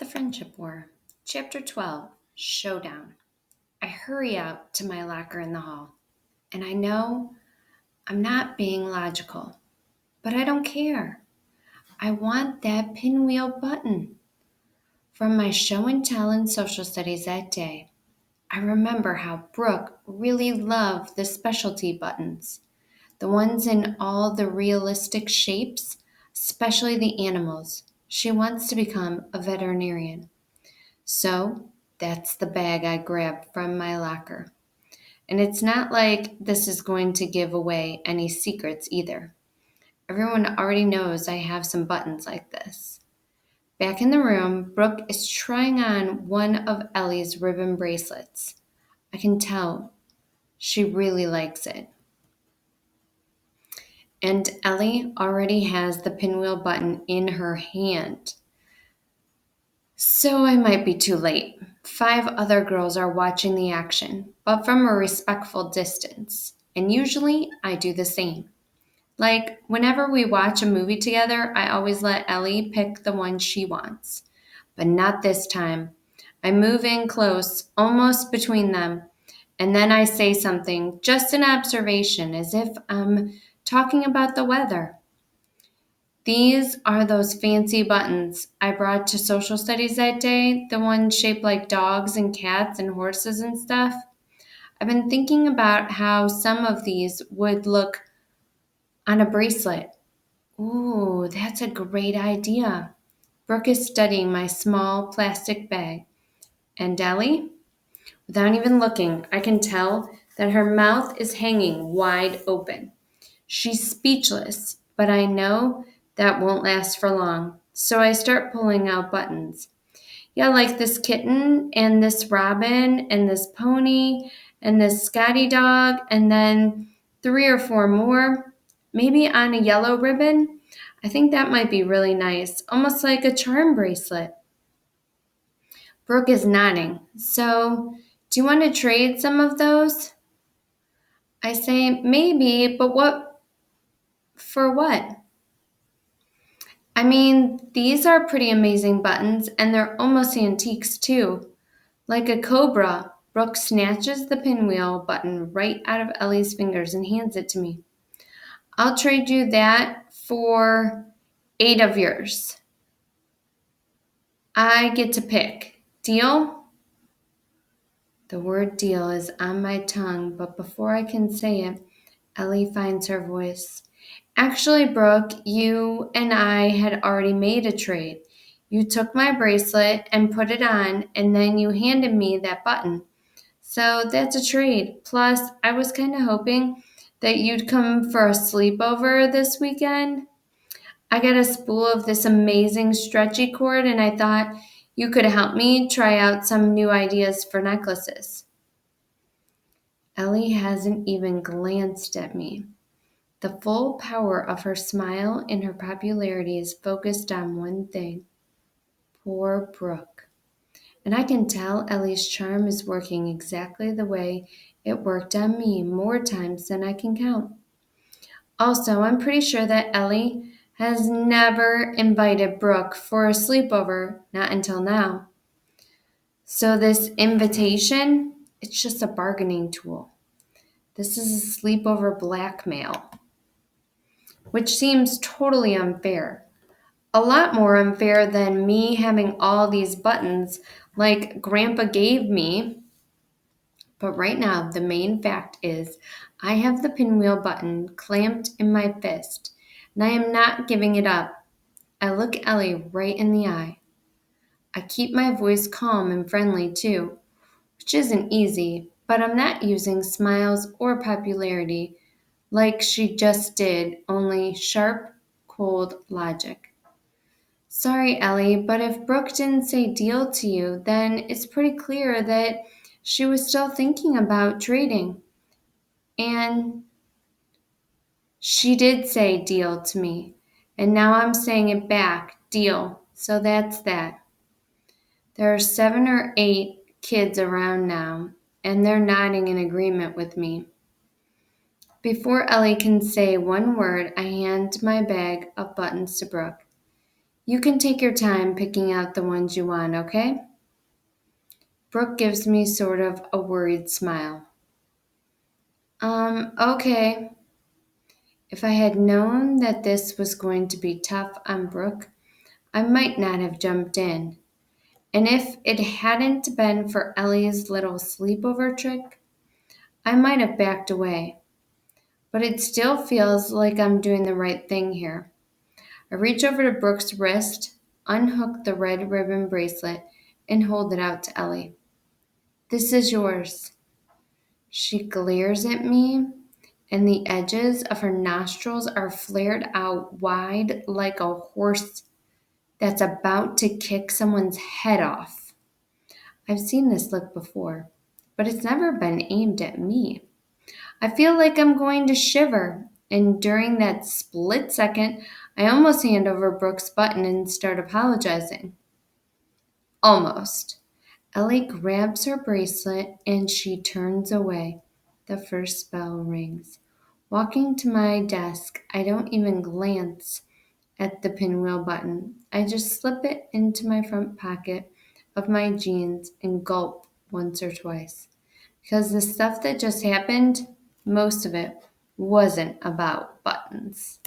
Friendship War, Chapter 12, Showdown. I hurry out to my locker in the hall, and I know I'm not being logical, but I don't care. I want that pinwheel button. From my show and tell in social studies that day, I remember how Brooke really loved the specialty buttons, the ones in all the realistic shapes, especially the animals. She wants to become a veterinarian. So that's the bag I grabbed from my locker. And it's not like this is going to give away any secrets either. Everyone already knows I have some buttons like this. Back in the room, Brooke is trying on one of Ellie's ribbon bracelets. I can tell she really likes it. And Ellie already has the pinwheel button in her hand. So I might be too late. 5 other girls are watching the action, but from a respectful distance. And usually I do the same. Like, whenever we watch a movie together, I always let Ellie pick the one she wants. But not this time. I move in close, almost between them, and then I say something, just an observation, as if I'm talking about the weather. These are those fancy buttons I brought to social studies that day, the ones shaped like dogs and cats and horses and stuff. I've been thinking about how some of these would look on a bracelet. Ooh, that's a great idea. Brooke is studying my small plastic bag. And Ellie? Without even looking, I can tell that her mouth is hanging wide open. She's speechless, but I know that won't last for long. So I start pulling out buttons. Yeah, like this kitten and this robin and this pony and this Scotty dog and then 3 or 4 more, maybe on a yellow ribbon. I think that might be really nice, almost like a charm bracelet. Brooke is nodding. So, do you want to trade some of those? I say, maybe, but what for what? I mean, these are pretty amazing buttons, and they're almost antiques too. Like a cobra, Brooke snatches the pinwheel button right out of Ellie's fingers and hands it to me. I'll trade you that for 8 of yours. I get to pick. Deal? The word deal is on my tongue, but before I can say it, Ellie finds her voice. Actually, Brooke, you and I had already made a trade. You took my bracelet and put it on, and then you handed me that button. So that's a trade. Plus, I was kind of hoping that you'd come for a sleepover this weekend. I got a spool of this amazing stretchy cord, and I thought you could help me try out some new ideas for necklaces. Ellie hasn't even glanced at me. The full power of her smile and her popularity is focused on one thing. Poor Brooke. And I can tell Ellie's charm is working exactly the way it worked on me more times than I can count. Also, I'm pretty sure that Ellie has never invited Brooke for a sleepover, not until now. So this invitation, it's just a bargaining tool. This is a sleepover blackmail, which seems totally unfair. A lot more unfair than me having all these buttons like Grandpa gave me. But right now, the main fact is I have the pinwheel button clamped in my fist, and I am not giving it up. I look Ellie right in the eye. I keep my voice calm and friendly too, which isn't easy, but I'm not using smiles or popularity like she just did, only sharp, cold logic. Sorry, Ellie, but if Brooke didn't say deal to you, then it's pretty clear that she was still thinking about trading. And she did say deal to me. And now I'm saying it back, deal. So that's that. There are 7 or 8 kids around now, and they're nodding in agreement with me. Before Ellie can say one word, I hand my bag of buttons to Brooke. You can take your time picking out the ones you want, okay? Brooke gives me sort of a worried smile. Okay. If I had known that this was going to be tough on Brooke, I might not have jumped in. And if it hadn't been for Ellie's little sleepover trick, I might have backed away. But it still feels like I'm doing the right thing here. I reach over to Brooke's wrist, unhook the red ribbon bracelet, and hold it out to Ellie. This is yours. She glares at me, and the edges of her nostrils are flared out wide like a horse that's about to kick someone's head off. I've seen this look before, but it's never been aimed at me. I feel like I'm going to shiver, and during that split second, I almost hand over Brooke's button and start apologizing. Almost. Ellie grabs her bracelet and she turns away. The first bell rings. Walking to my desk, I don't even glance at the pinwheel button. I just slip it into my front pocket of my jeans and gulp once or twice. Because the stuff that just happened, most of it wasn't about buttons.